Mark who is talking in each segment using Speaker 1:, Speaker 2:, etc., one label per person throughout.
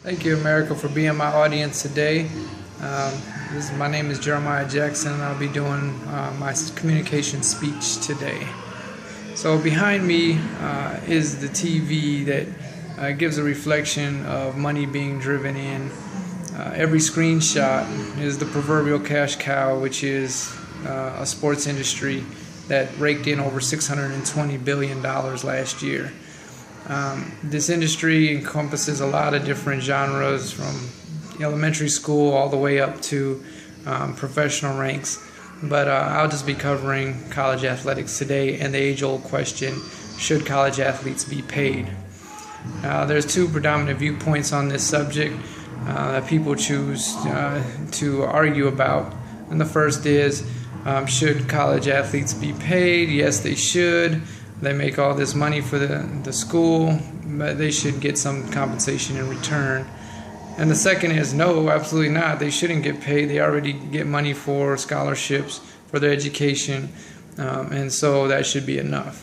Speaker 1: Thank you, America, for being my audience today. My name is Jeremiah Jackson, and I'll be doing my communication speech today. So behind me is the TV that gives a reflection of money being driven in. Every screenshot is the proverbial cash cow, which is a sports industry that raked in over $620 billion last year. This industry encompasses a lot of different genres, from elementary school all the way up to professional ranks, but I'll just be covering college athletics today and the age-old question, should college athletes be paid? There's two predominant viewpoints on this subject that people choose to argue about, and the first is, should college athletes be paid? Yes, they should. They make all this money for the school, but they should get some compensation in return. And the second is, no, absolutely not. They shouldn't get paid. They already get money for scholarships, for their education, and so that should be enough.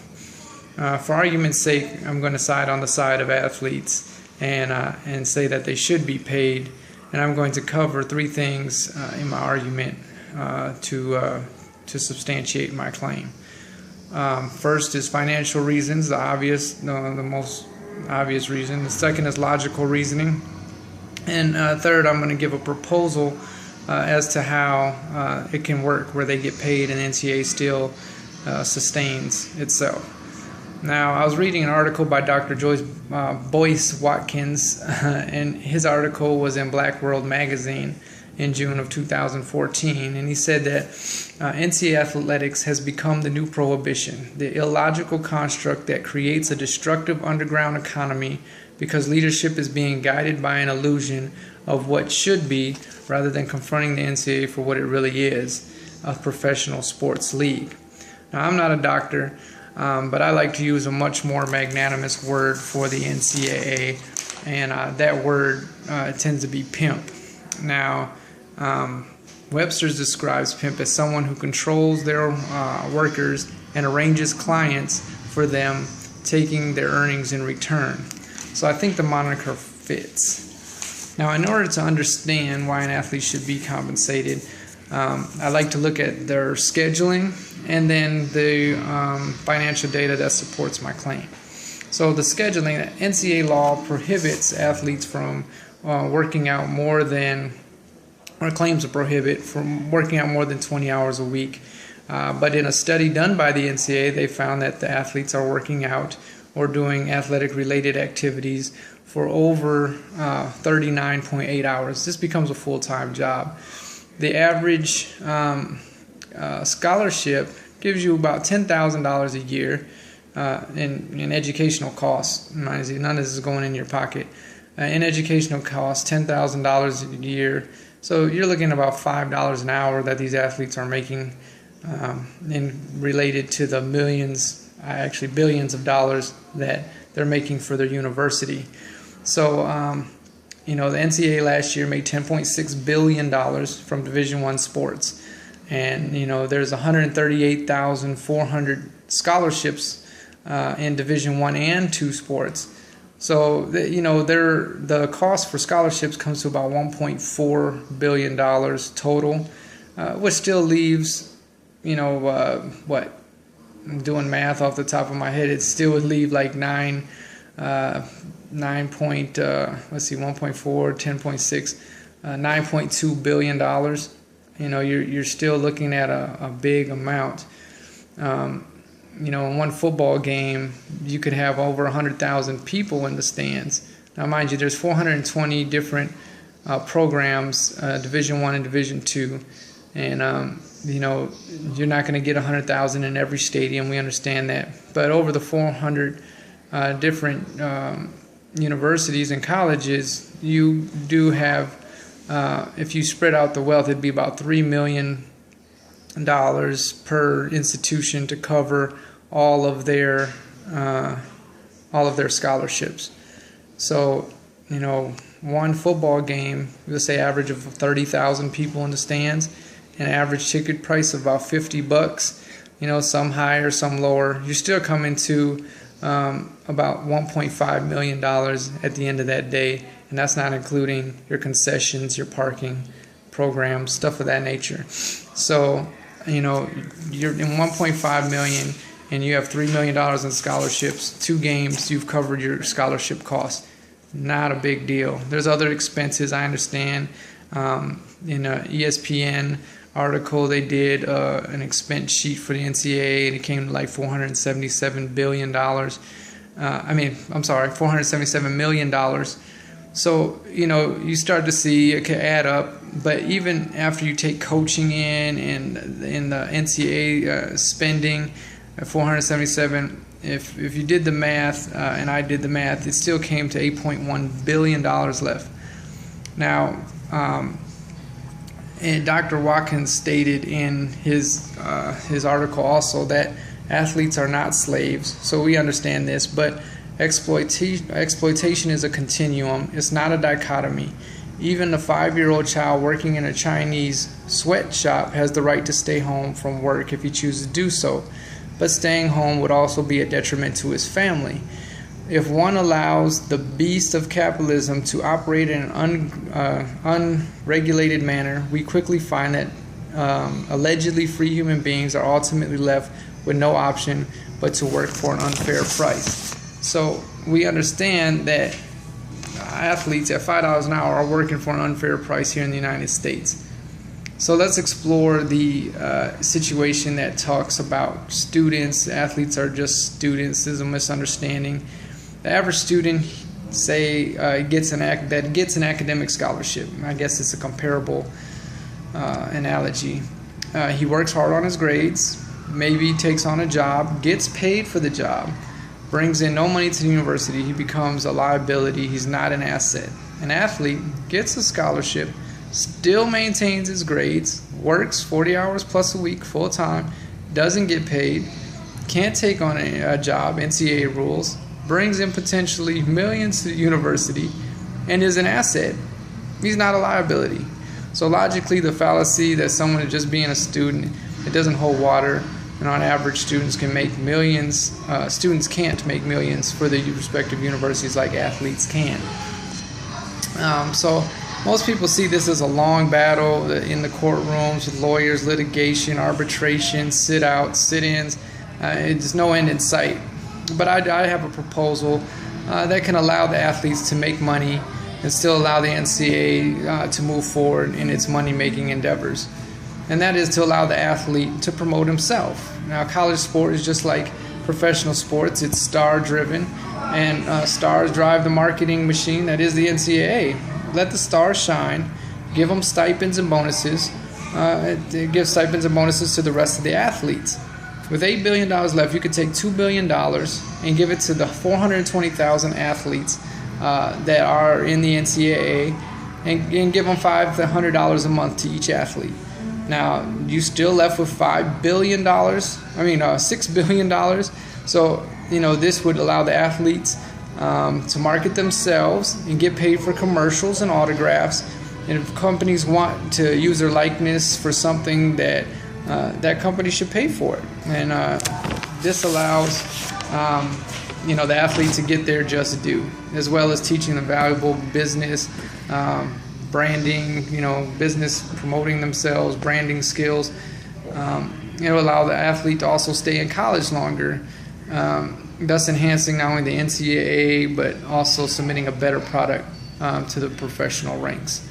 Speaker 1: For argument's sake, I'm going to side on the side of athletes and say that they should be paid. And I'm going to cover three things in my argument to substantiate my claim. First is financial reasons, the most obvious reason. The second is logical reasoning. And third, I'm going to give a proposal as to how it can work, where they get paid and NCAA still sustains itself. Now, I was reading an article by Dr. Boyce Watkins, and his article was in Black World magazine in June of 2014, and he said that NCAA athletics has become the new prohibition, the illogical construct that creates a destructive underground economy because leadership is being guided by an illusion of what should be rather than confronting the NCAA for what it really is, a professional sports league. Now, I'm not a doctor, but I like to use a much more magnanimous word for the NCAA, and that word tends to be pimp. Now, Webster's describes pimp as someone who controls their workers and arranges clients for them, taking their earnings in return. So I think the moniker fits. Now, in order to understand why an athlete should be compensated, I like to look at their scheduling and then the financial data that supports my claim. So the scheduling, NCAA law prohibits athletes from working out more than, or claims to prohibit from working out more than 20 hours a week. But in a study done by the NCAA, they found that the athletes are working out or doing athletic-related activities for over 39.8 hours. This becomes a full-time job. The average scholarship gives you about $10,000 a year in educational costs. Mind you, none of this is going in your pocket. In educational costs, $10,000 a year. So you're looking at about $5 an hour that these athletes are making, related to the millions, actually billions of dollars that they're making for their university. So, the NCAA last year made $10.6 billion from Division I sports. And, there's 138,400 scholarships in Division I and II sports. So, the cost for scholarships comes to about $1.4 billion total, which still leaves, I'm doing math off the top of my head, it still would leave like 9.2 billion dollars. You're still looking at a big amount. In one football game, you could have over 100,000 people in the stands. Now, mind you, there's 420 different programs, Division I and Division II, and you're not going to get 100,000 in every stadium. We understand that, but over the 400 different universities and colleges, you do have, if you spread out the wealth, it'd be about $3 million per institution to cover all of their scholarships. So, one football game, let's say average of 30,000 people in the stands, an average ticket price of about $50. Some higher, some lower. You're still coming to about $1.5 million at the end of that day and that's not including your concessions, your parking programs, stuff of that nature. So, you're in 1.5 million and you have $3 million in scholarships, 2 games, you've covered your scholarship costs. Not a big deal. There's other expenses, I understand. In an ESPN article, they did an expense sheet for the NCAA, and it came to like $477 billion. $477 million. So, you start to see it can add up. But even after you take coaching in the NCAA spending, 477, if you did the math, and I did the math, it still came to $8.1 billion left. Now, and Dr. Watkins stated in his article also that athletes are not slaves, so we understand this, but exploitation is a continuum. It's not a dichotomy. Even a 5-year-old child working in a Chinese sweatshop has the right to stay home from work if he chooses to do so, but staying home would also be a detriment to his family. If one allows the beast of capitalism to operate in an unregulated manner, we quickly find that allegedly free human beings are ultimately left with no option but to work for an unfair price. So we understand that athletes at $5 an hour are working for an unfair price here in the United States. So let's explore the situation that talks about students. Athletes are just students. There's a misunderstanding. The average student, gets an academic scholarship. I guess it's a comparable analogy. He works hard on his grades, maybe takes on a job, gets paid for the job, brings in no money to the university. He becomes a liability. He's not an asset. An athlete gets a scholarship, still maintains his grades, works 40 hours plus a week full time, doesn't get paid, can't take on a job, NCAA rules, brings in potentially millions to the university, and is an asset. He's not a liability. So logically, the fallacy that someone is just being a student, it doesn't hold water. And on average, students can make millions. Students can't make millions for the respective universities like athletes can. So most people see this as a long battle in the courtrooms with lawyers, litigation, arbitration, sit-outs, sit-ins. There's no end in sight. But I have a proposal that can allow the athletes to make money and still allow the NCAA to move forward in its money-making endeavors. And that is to allow the athlete to promote himself. Now, college sport is just like professional sports. It's star-driven, and stars drive the marketing machine that is the NCAA. Let the stars shine. Give them stipends and bonuses. Give stipends and bonuses to the rest of the athletes. With $8 billion left, you could take $2 billion and give it to the 420,000 athletes that are in the NCAA and give them $500 a month to each athlete. Now, you still left with $6 billion. So, this would allow the athletes to market themselves and get paid for commercials and autographs. And if companies want to use their likeness for something that company should pay for it. And this allows, the athlete to get their just due, as well as teaching them valuable business, branding, business promoting themselves, branding skills. It'll allow the athlete to also stay in college longer, thus enhancing not only the NCAA, but also submitting a better product to the professional ranks.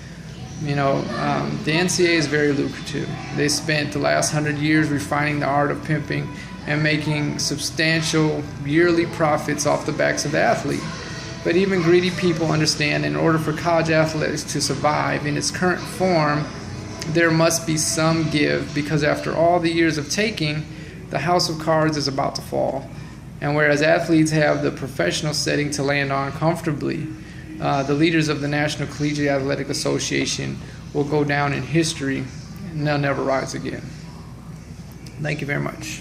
Speaker 1: The NCAA is very lucrative. They spent the last 100 years refining the art of pimping and making substantial yearly profits off the backs of the athlete. But even greedy people understand that in order for college athletics to survive in its current form, there must be some give, because after all the years of taking, the house of cards is about to fall. And whereas athletes have the professional setting to land on comfortably, the leaders of the National Collegiate Athletic Association will go down in history, and they'll never rise again. Thank you very much.